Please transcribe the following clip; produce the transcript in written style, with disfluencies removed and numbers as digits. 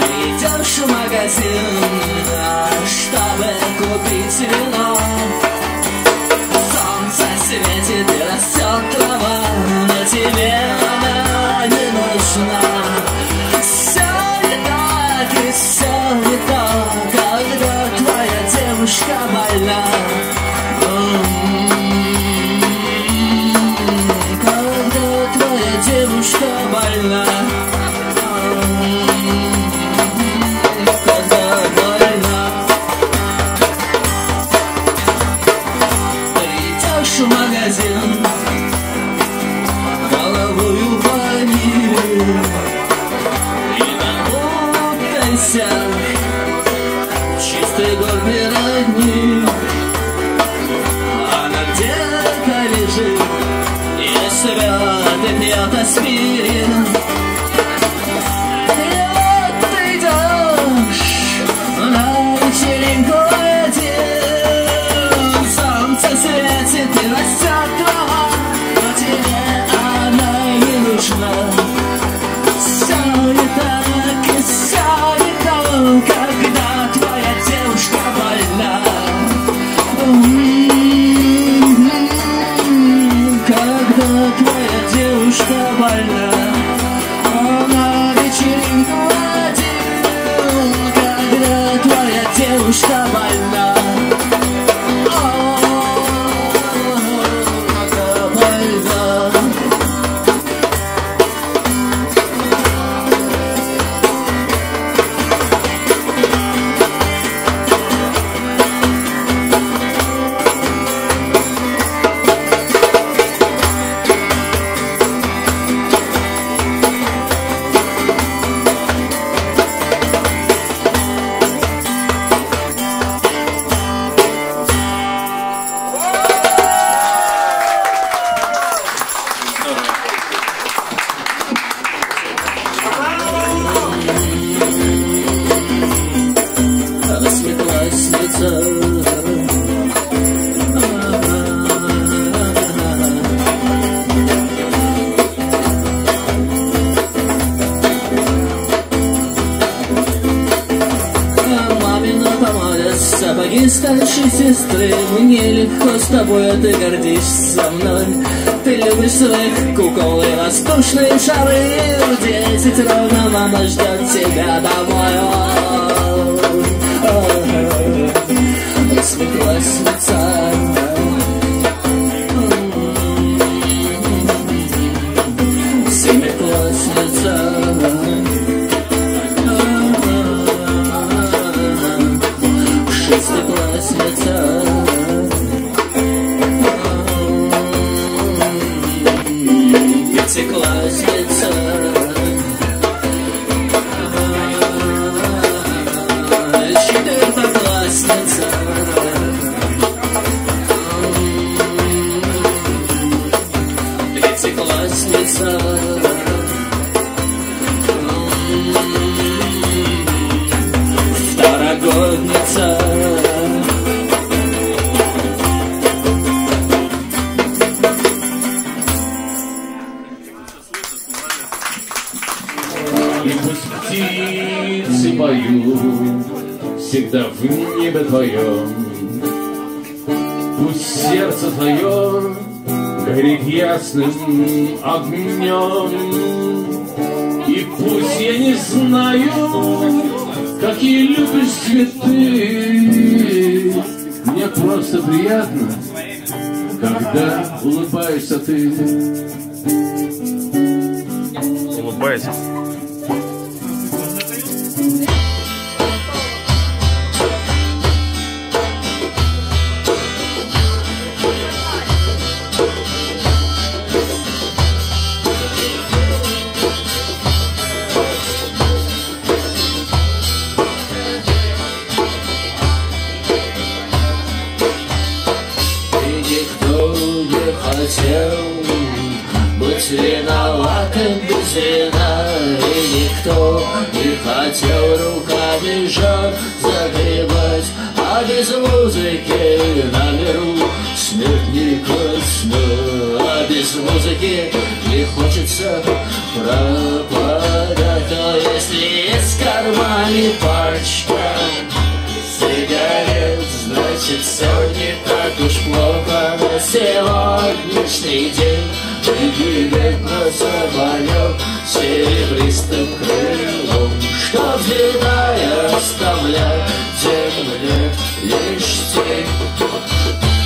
Придешь в магазин, чтобы купить вино. Солнце светит и растет трава, но тебе она не нужна. Все не так и все не так, когда твоя девушка больна. Когда твоя девушка больна. В магазин головою ванили и намотайся в чистой горной родни. Она где-то лежит и срет, и пьет аспирин. И вот ты идешь на вечеринку один. Солнце светит и растет трава, но тебе она не нужна. Все не так и все не то, когда твоя девушка больна. Когда твоя девушка больна. На вечеринку один, когда твоя девушка больна. Сапоги старшей сестры, мне легко с тобой, а ты гордишься мной. Ты любишь своих кукол и воздушные шары. В 10 ровно мама ждет тебя домой. Рассветлась лица. Светлась лица. Стеклась лица. Стеклась лица. Четвертоклассница. Пятиклассница. Второгодница. И пусть птицы поют всегда в небе твоем, пусть сердце твое горит ясным огнем. И пусть я не знаю, какие любишь цветы, мне просто приятно, когда улыбаешься ты. Улыбайся. Хотел быть виноватым без вина, и никто не хотел руками сжать а без музыки на миру смерть некрасна, а без музыки не хочется пропадать. Но если есть в кармане пачка сигарет, значит все не так уж плохо на сегодняшний день. Прибегать на самолет серебристым крылом, что взлетая оставляет земле лишь тень.